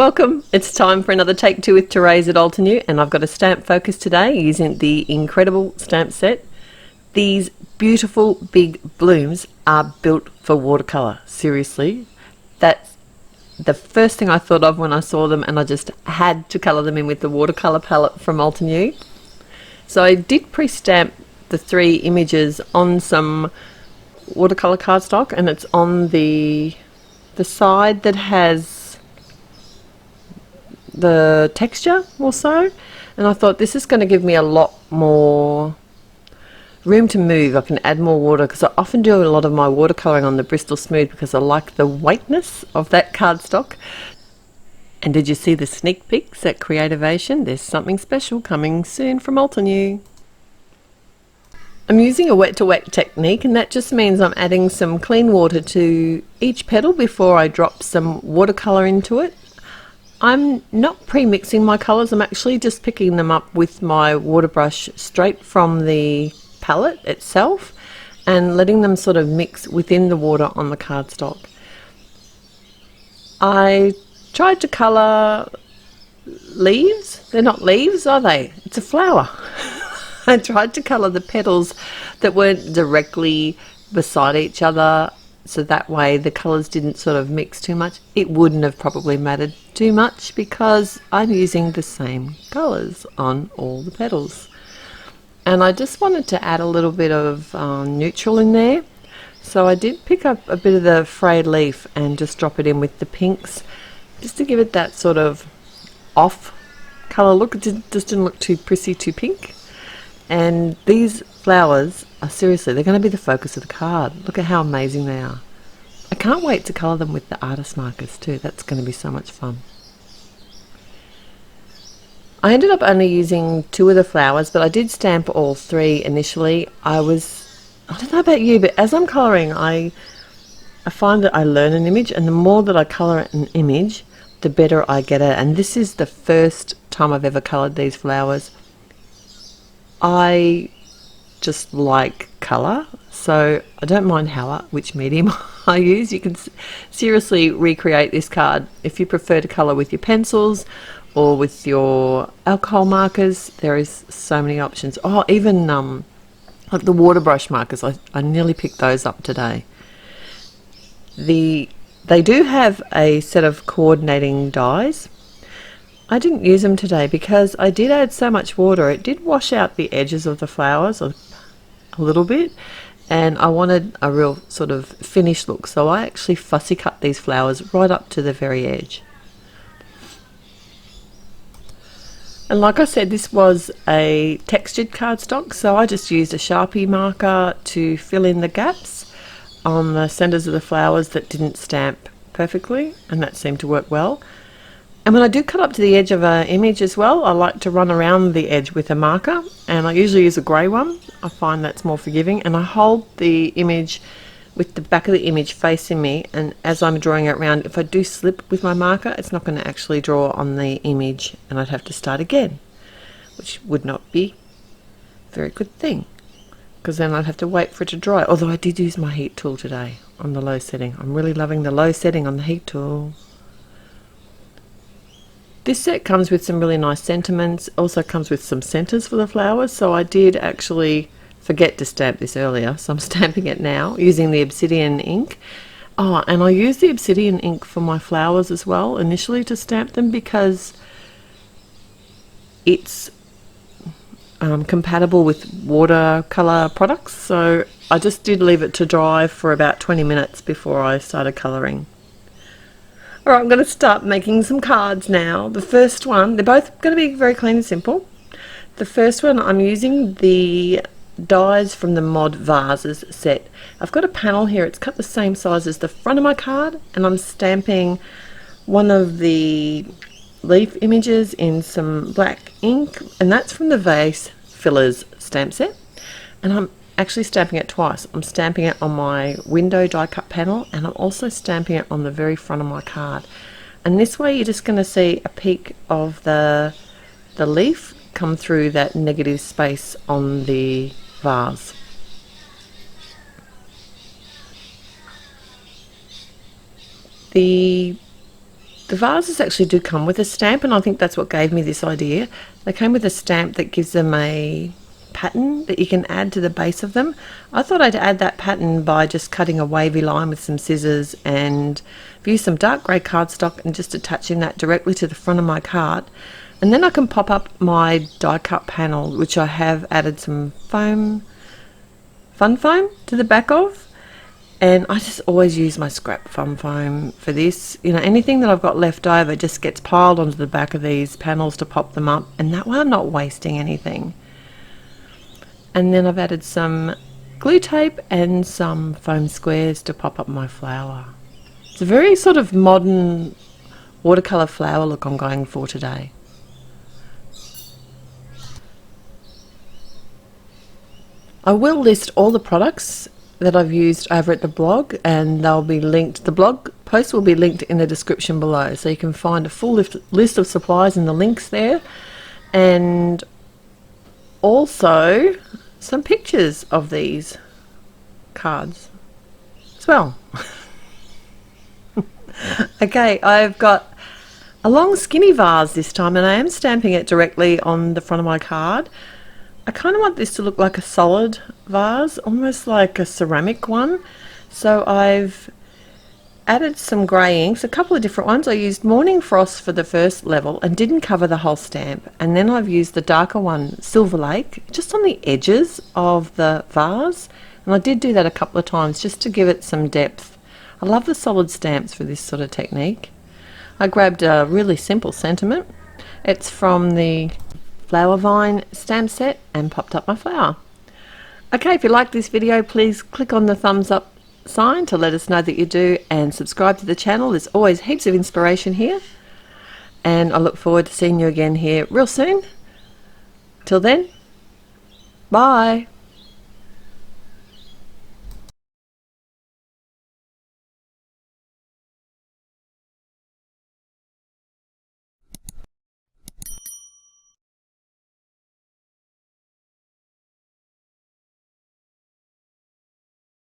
Welcome! It's time for another Take Two with Therese at Altenew, and I've got a stamp focus today using the incredible stamp set. These beautiful big blooms are built for watercolour. Seriously, that's the first thing I thought of when I saw them, and I just had to colour them in with the watercolour palette from Altenew. So I did pre-stamp the three images on some watercolour cardstock, and it's on the side that has the texture also, and I thought this is going to give me a lot more room to move. I can add more water because I often do a lot of my watercolouring on the Bristol Smooth because I like the weightness of that cardstock. And did you see the sneak peeks at Creativation? There's something special coming soon from Altenew. I'm using a wet to wet technique, and that just means I'm adding some clean water to each petal before I drop some watercolour into it. I'm not pre-mixing my colours, I'm actually just picking them up with my water brush straight from the palette itself and letting them sort of mix within the water on the cardstock. I tried to colour leaves. They're not leaves, are they? It's a flower. I tried to colour the petals that weren't directly beside each other, so that way the colours didn't sort of mix too much. It wouldn't have probably mattered too much because I'm using the same colours on all the petals. And I just wanted to add a little bit of neutral in there. So I did pick up a bit of the frayed leaf and just drop it in with the pinks, just to give it that sort of off colour look. It just didn't look too prissy, too pink. And these flowers are seriously, they're going to be the focus of the card. Look at how amazing they are. I can't wait to colour them with the artist markers too. That's going to be so much fun. I ended up only using 2 of the flowers, but I did stamp all 3 initially. I don't know about you, but as I'm colouring, I find that I learn an image, and the more that I colour an image, the better I get at it. And this is the first time I've ever coloured these flowers. I just like colour, so I don't mind which medium I use. You can seriously recreate this card if you prefer to colour with your pencils or with your alcohol markers. There is so many options. Oh, even like the water brush markers, I nearly picked those up today. They do have a set of coordinating dies. I didn't use them today because I did add so much water. It did wash out the edges of the flowers a little bit, and I wanted a real sort of finished look, so I actually fussy cut these flowers right up to the very edge. And like I said, this was a textured cardstock, so I just used a Sharpie marker to fill in the gaps on the centers of the flowers that didn't stamp perfectly, and that seemed to work well. And when I do cut up to the edge of an image as well, I like to run around the edge with a marker, and I usually use a grey one. I find that's more forgiving, and I hold the image with the back of the image facing me, and as I'm drawing it around, if I do slip with my marker, it's not going to actually draw on the image, and I'd have to start again, which would not be a very good thing, because then I'd have to wait for it to dry. Although I did use my heat tool today on the low setting. I'm really loving the low setting on the heat tool. This set comes with some really nice sentiments, also comes with some centers for the flowers, so I did actually forget to stamp this earlier, so I'm stamping it now using the Obsidian ink. Oh, and I use the Obsidian ink for my flowers as well initially to stamp them because it's compatible with watercolor products, so I just did leave it to dry for about 20 minutes before I started coloring. Alright, I'm going to start making some cards now. The first one, they're both going to be very clean and simple. The first one, I'm using the dies from the Mod Vases set. I've got a panel here, it's cut the same size as the front of my card, and I'm stamping one of the leaf images in some black ink, and that's from the Vase Fillers stamp set. And I'm actually stamping it twice. I'm stamping it on my window die cut panel, and I'm also stamping it on the very front of my card. And this way you're just going to see a peek of the leaf come through that negative space on the vase. The The vases actually do come with a stamp, and I think that's what gave me this idea. They came with a stamp that gives them a pattern that you can add to the base of them. I thought I'd add that pattern by just cutting a wavy line with some scissors and use some dark grey cardstock and just attaching that directly to the front of my card. And then I can pop up my die cut panel, which I have added some fun foam to the back of. And I just always use my scrap fun foam for this. You know, anything that I've got left over just gets piled onto the back of these panels to pop them up, and that way I'm not wasting anything. And then I've added some glue tape and some foam squares to pop up my flower. It's a very sort of modern watercolour flower look I'm going for today. I will list all the products that I've used over at the blog, and they'll be linked. The blog post will be linked in the description below, so you can find a full list of supplies and the links there, and also some pictures of these cards as well. Okay, I've got a long skinny vase this time, and I am stamping it directly on the front of my card. I kind of want this to look like a solid vase, almost like a ceramic one. So I've added some grey inks, a couple of different ones. I used Morning Frost for the first level and didn't cover the whole stamp. And then I've used the darker one, Silver Lake, just on the edges of the vase. And I did do that a couple of times just to give it some depth. I love the solid stamps for this sort of technique. I grabbed a really simple sentiment. It's from the Flower Vine stamp set and popped up my flower. Okay, if you like this video, please click on the thumbs up sign to let us know that you do, and subscribe to the channel. There's always heaps of inspiration here, and I look forward to seeing you again here real soon. Till then, bye.